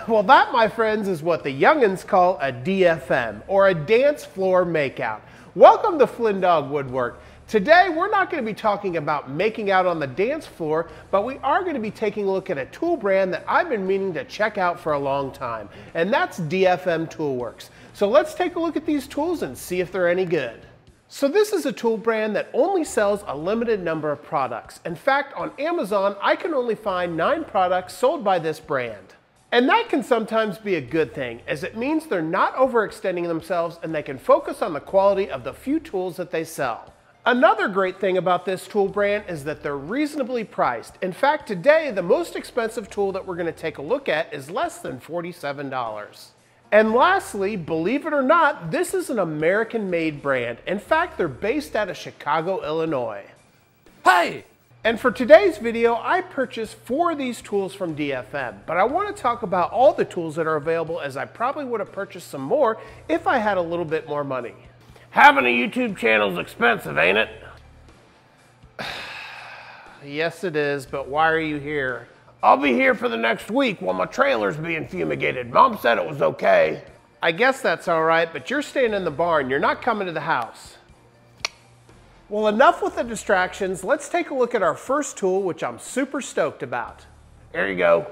Well, that, my friends, is what the youngins call a DFM, or a dance floor makeout. Welcome to Flynndogg Woodwork. Today, we're not going to be talking about making out on the dance floor, but we are going to be taking a look at a tool brand that I've been meaning to check out for a long time, and that's DFM Toolworks. So let's take a look at these tools and see if they're any good. So this is a tool brand that only sells a limited number of products. In fact, on Amazon, I can only find 9 products sold by this brand. And that can sometimes be a good thing, as it means they're not overextending themselves and they can focus on the quality of the few tools that they sell. Another great thing about this tool brand is that they're reasonably priced. In fact, today, the most expensive tool that we're going to take a look at is less than $47. And lastly, believe it or not, this is an American-made brand. In fact, they're based out of Chicago, Illinois. Hey! And for today's video, I purchased 4 of these tools from DFM, but I want to talk about all the tools that are available, as I probably would have purchased some more if I had a little bit more money. Having a YouTube channel is expensive, ain't it? Yes, it is, but why are you here? I'll be here for the next week while my trailer's being fumigated. Mom said it was okay. I guess that's all right, but you're staying in the barn. You're not coming to the house. Well, enough with the distractions. Let's take a look at our first tool, which I'm super stoked about. Here you go.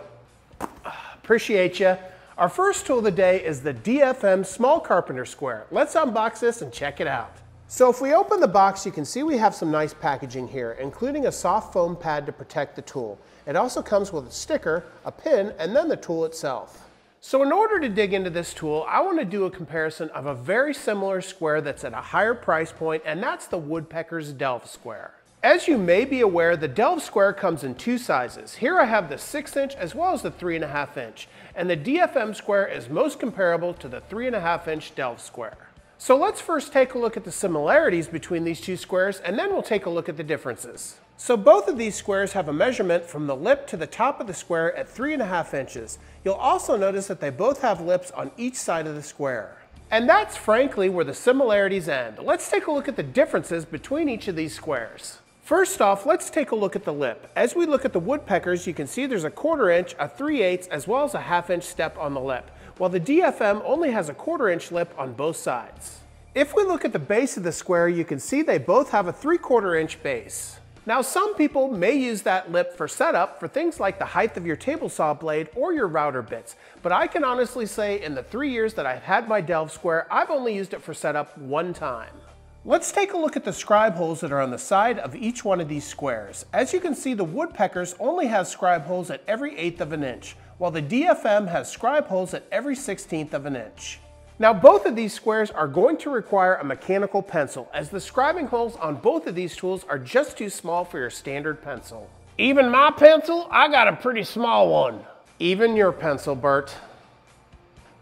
Appreciate you. Our first tool of the day is the DFM Small Carpenter Square. Let's unbox this and check it out. So if we open the box, you can see we have some nice packaging here, including a soft foam pad to protect the tool. It also comes with a sticker, a pin, and then the tool itself. So in order to dig into this tool, I want to do a comparison of a very similar square that's at a higher price point, and that's the Woodpeckers Delve Ssquare. As you may be aware, the Delve Ssquare comes in 2 sizes. Here I have the 6-inch as well as the 3.5-inch, and the DFM Square is most comparable to the 3.5-inch Delve Ssquare. So let's first take a look at the similarities between these 2 squares, and then we'll take a look at the differences. So both of these squares have a measurement from the lip to the top of the square at 3.5 inches. You'll also notice that they both have lips on each side of the square. And that's frankly where the similarities end. Let's take a look at the differences between each of these squares. First off, let's take a look at the lip. As we look at the Woodpeckers, you can see there's a 1/4 inch, a 3/8, as well as a 1/2 inch step on the lip, while the DFM only has a 1/4 inch lip on both sides. If we look at the base of the square, you can see they both have a 3/4 inch base. Now, some people may use that lip for setup for things like the height of your table saw blade or your router bits, but I can honestly say in the 3 years that I've had my Delve Ssquare, I've only used it for setup 1 time. Let's take a look at the scribe holes that are on the side of each one of these squares. As you can see, the Woodpeckers only has scribe holes at every 1/8 of an inch, while the DFM has scribe holes at every 1/16 of an inch. Now, both of these squares are going to require a mechanical pencil, as the scribing holes on both of these tools are just too small for your standard pencil. Even my pencil? I got a pretty small one. Even your pencil, Bert.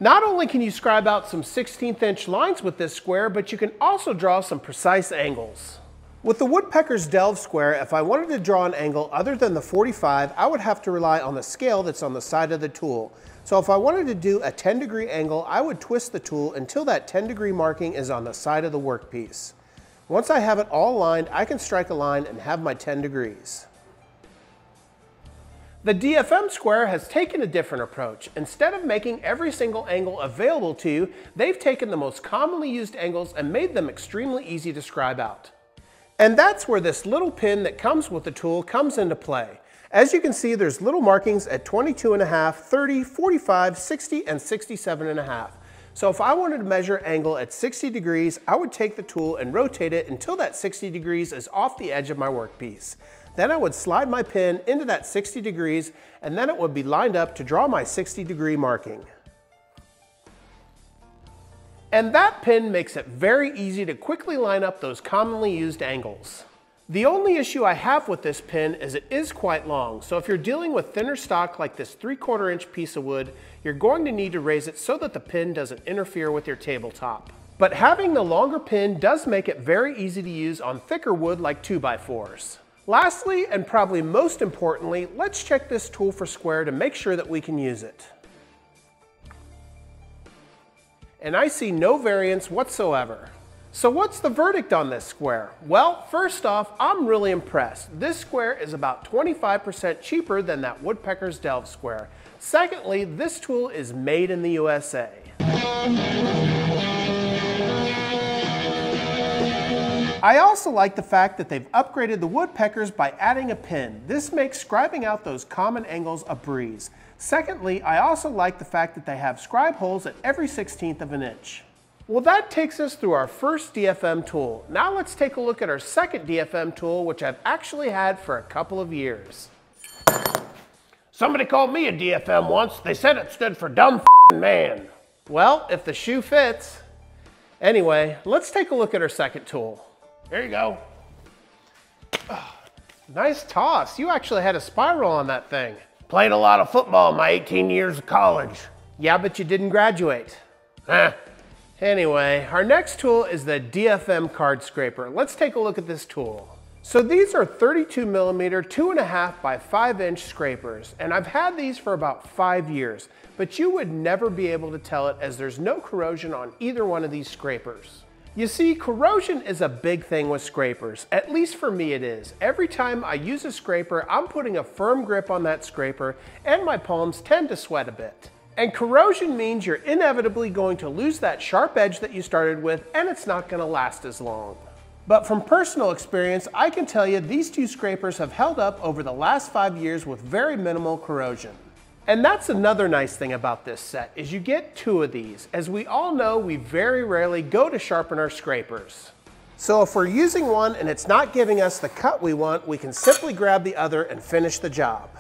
Not only can you scribe out some 1/16 inch lines with this square, but you can also draw some precise angles. With the Woodpeckers Delve Ssquare, if I wanted to draw an angle other than the 45, I would have to rely on the scale that's on the side of the tool. So if I wanted to do a 10-degree angle, I would twist the tool until that 10-degree marking is on the side of the workpiece. Once I have it all aligned, I can strike a line and have my 10 degrees. The DFM Square has taken a different approach. Instead of making every single angle available to you, they've taken the most commonly used angles and made them extremely easy to scribe out. And that's where this little pin that comes with the tool comes into play. As you can see, there's little markings at 22.5, 30, 45, 60, and 67.5. So if I wanted to measure angle at 60 degrees, I would take the tool and rotate it until that 60 degrees is off the edge of my workpiece. Then I would slide my pin into that 60 degrees, and then it would be lined up to draw my 60-degree marking. And that pin makes it very easy to quickly line up those commonly used angles. The only issue I have with this pin is it is quite long, so if you're dealing with thinner stock like this 3/4 inch piece of wood, you're going to need to raise it so that the pin doesn't interfere with your tabletop. But having the longer pin does make it very easy to use on thicker wood like 2x4s. Lastly, and probably most importantly, let's check this tool for square to make sure that we can use it. And I see no variance whatsoever. So what's the verdict on this square? Well, first off, I'm really impressed. This square is about 25% cheaper than that Woodpeckers Delve Ssquare. Secondly, this tool is made in the USA. I also like the fact that they've upgraded the woodpeckers by adding a pin. This makes scribing out those common angles a breeze. Secondly, I also like the fact that they have scribe holes at every 1/16 of an inch. Well, that takes us through our first DFM tool. Now let's take a look at our second DFM tool, which I've actually had for a couple of years. Somebody called me a DFM once. They said it stood for dumb man. Well, if the shoe fits. Anyway, let's take a look at our second tool. Here you go. Nice toss. You actually had a spiral on that thing. Played a lot of football in my 18 years of college. Yeah, but you didn't graduate. Huh. Anyway, our next tool is the DFM card scraper. Let's take a look at this tool. So these are 32mm 2.5 by 5" scrapers, and I've had these for about 5 years, but you would never be able to tell it as there's no corrosion on either one of these scrapers. You see, corrosion is a big thing with scrapers. At least for me it is. Every time I use a scraper, I'm putting a firm grip on that scraper, and my palms tend to sweat a bit. And corrosion means you're inevitably going to lose that sharp edge that you started with, and it's not going to last as long. But from personal experience, I can tell you these two scrapers have held up over the last 5 years with very minimal corrosion. And that's another nice thing about this set, is you get 2 of these. As we all know, we very rarely go to sharpen our scrapers. So if we're using one and it's not giving us the cut we want, we can simply grab the other and finish the job.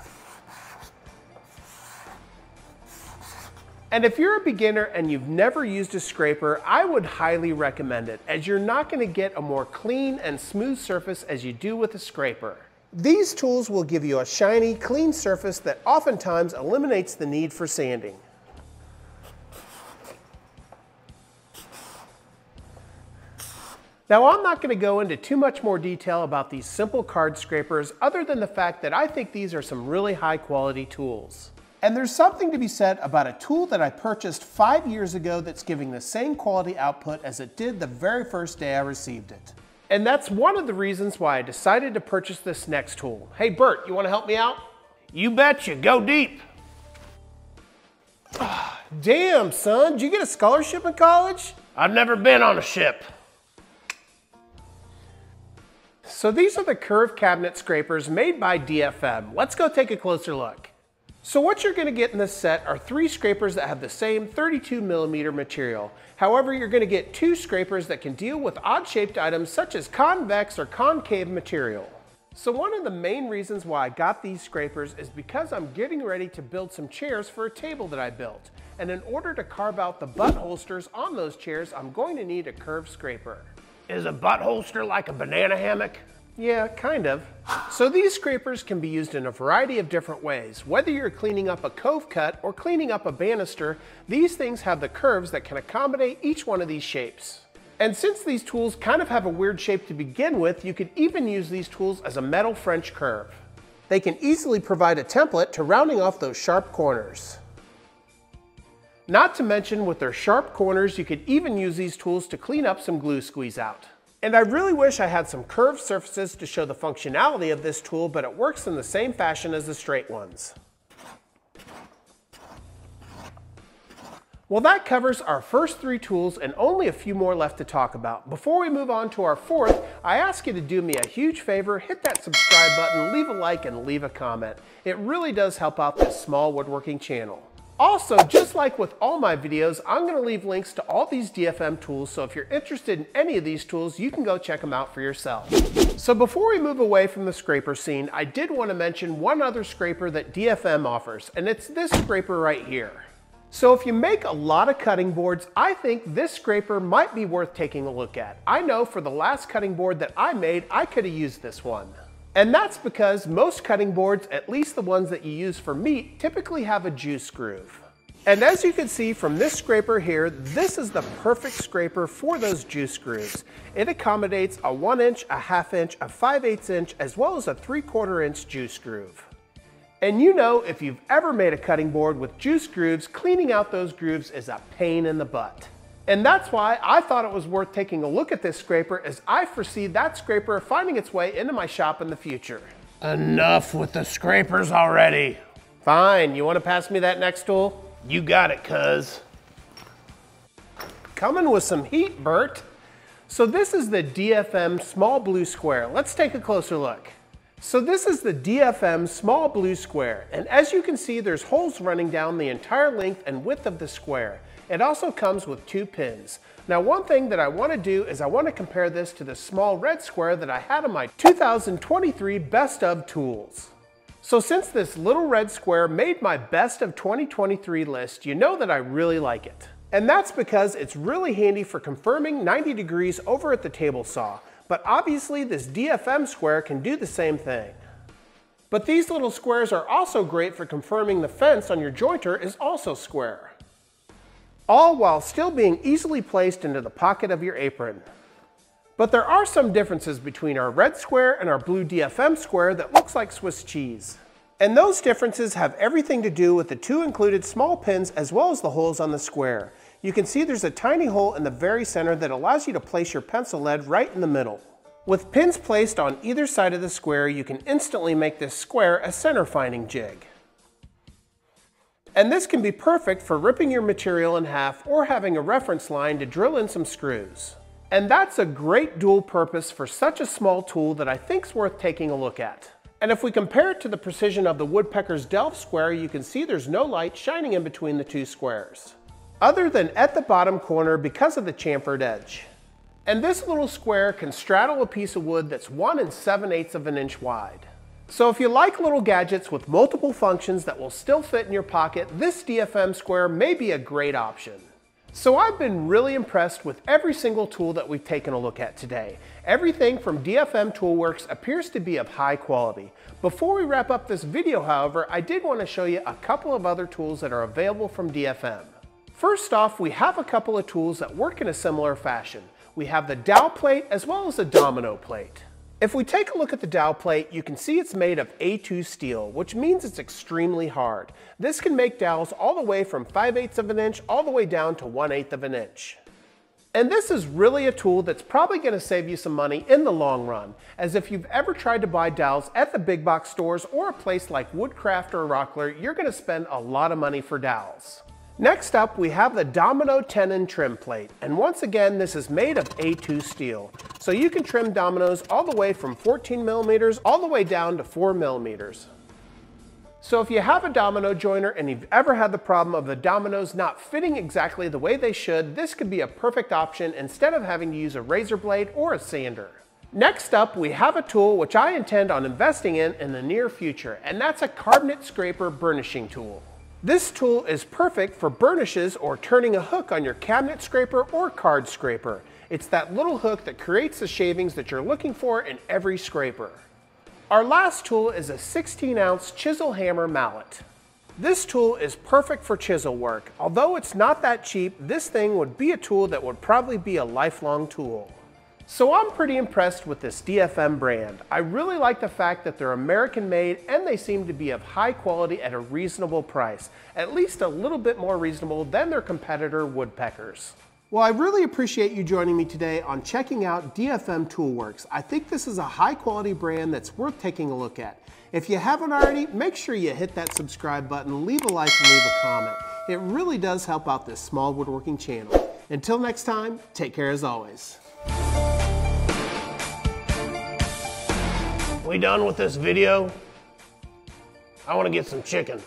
And if you're a beginner and you've never used a scraper, I would highly recommend it, as you're not going to get a more clean and smooth surface as you do with a scraper. These tools will give you a shiny, clean surface that oftentimes eliminates the need for sanding. Now, I'm not going to go into too much more detail about these simple card scrapers other than the fact that I think these are some really high quality tools. And there's something to be said about a tool that I purchased 5 years ago that's giving the same quality output as it did the very first day I received it. And that's one of the reasons why I decided to purchase this next tool. Hey Bert, you want to help me out? You betcha, go deep. Damn son, did you get a scholarship in college? I've never been on a ship. So these are the curved cabinet scrapers made by DFM. Let's go take a closer look. So what you're going to get in this set are 3 scrapers that have the same 32mm material. However, you're going to get 2 scrapers that can deal with odd-shaped items such as convex or concave material. So one of the main reasons why I got these scrapers is because I'm getting ready to build some chairs for a table that I built. And in order to carve out the butt holsters on those chairs, I'm going to need a curved scraper. Is a butt holster like a banana hammock? Yeah, kind of. So these scrapers can be used in a variety of different ways. Whether you're cleaning up a cove cut or cleaning up a banister, these things have the curves that can accommodate each one of these shapes. And since these tools kind of have a weird shape to begin with, you could even use these tools as a metal French curve. They can easily provide a template to rounding off those sharp corners. Not to mention, with their sharp corners, you could even use these tools to clean up some glue squeeze out. And I really wish I had some curved surfaces to show the functionality of this tool, but it works in the same fashion as the straight ones. Well, that covers our first 3 tools and only a few more left to talk about. Before we move on to our 4th, I ask you to do me a huge favor, hit that subscribe button, leave a like, and leave a comment. It really does help out this small woodworking channel. Also, just like with all my videos, I'm going to leave links to all these DFM tools, so if you're interested in any of these tools, you can go check them out for yourself. So before we move away from the scraper scene, I did want to mention one other scraper that DFM offers, and it's this scraper right here. So if you make a lot of cutting boards, I think this scraper might be worth taking a look at. I know for the last cutting board that I made, I could have used this one. And that's because most cutting boards, at least the ones that you use for meat, typically have a juice groove. And as you can see from this scraper here, this is the perfect scraper for those juice grooves. It accommodates a 1 inch, a 1/2 inch, a 5/8 inch, as well as a 3/4 inch juice groove. And you know, if you've ever made a cutting board with juice grooves, cleaning out those grooves is a pain in the butt. And that's why I thought it was worth taking a look at this scraper, as I foresee that scraper finding its way into my shop in the future. Enough with the scrapers already. Fine, you want to pass me that next tool? You got it, cuz. Coming with some heat, Bert. So this is the DFM Small Blue Square. Let's take a closer look. So this is the DFM Small Blue Square, and as you can see, there's holes running down the entire length and width of the square. It also comes with 2 pins. Now, one thing that I want to do is I want to compare this to the small red square that I had on my 2023 Best of tools. So since this little red square made my Best of 2023 list, you know that I really like it. And that's because it's really handy for confirming 90 degrees over at the table saw. But obviously this DFM square can do the same thing. But these little squares are also great for confirming the fence on your jointer is also square. All while still being easily placed into the pocket of your apron. But there are some differences between our red square and our blue DFM square that looks like Swiss cheese. And those differences have everything to do with the 2 included small pins as well as the holes on the square. You can see there's a tiny hole in the very center that allows you to place your pencil lead right in the middle. With pins placed on either side of the square, you can instantly make this square a center finding jig. And this can be perfect for ripping your material in half or having a reference line to drill in some screws. And that's a great dual purpose for such a small tool that I think's worth taking a look at. And if we compare it to the precision of the Woodpeckers Delve Square, you can see there's no light shining in between the 2 squares, other than at the bottom corner because of the chamfered edge. And this little square can straddle a piece of wood that's 1 7/8 of an inch wide. So if you like little gadgets with multiple functions that will still fit in your pocket, this DFM square may be a great option. So I've been really impressed with every single tool that we've taken a look at today. Everything from DFM Toolworks appears to be of high quality. Before we wrap up this video, however, I did want to show you a couple of other tools that are available from DFM. First off, we have a couple of tools that work in a similar fashion. We have the Dowel plate as well as the Domino plate. If we take a look at the Dowel plate, you can see it's made of A2 steel, which means it's extremely hard. This can make dowels all the way from 5/8 of an inch all the way down to 1/8 of an inch. And this is really a tool that's probably going to save you some money in the long run, as if you've ever tried to buy dowels at the big box stores or a place like Woodcraft or Rockler, you're going to spend a lot of money for dowels. Next up, we have the Domino tenon trim plate, and once again, this is made of A2 steel. So you can trim dominoes all the way from 14 millimeters all the way down to 4 millimeters. So if you have a domino joiner and you've ever had the problem of the dominoes not fitting exactly the way they should, this could be a perfect option instead of having to use a razor blade or a sander. Next up, we have a tool which I intend on investing in the near future, and that's a carbonate scraper burnishing tool. This tool is perfect for burnishes or turning a hook on your cabinet scraper or card scraper. It's that little hook that creates the shavings that you're looking for in every scraper. Our last tool is a 16-ounce chisel hammer mallet. This tool is perfect for chisel work. Although it's not that cheap, this thing would be a tool that would probably be a lifelong tool. So I'm pretty impressed with this DFM brand. I really like the fact that they're American made and they seem to be of high quality at a reasonable price, at least a little bit more reasonable than their competitor Woodpeckers. Well, I really appreciate you joining me today on checking out DFM Toolworks. I think this is a high quality brand that's worth taking a look at. If you haven't already, make sure you hit that subscribe button, leave a like and leave a comment. It really does help out this small woodworking channel. Until next time, take care as always. We done with this video? I want to get some chicken.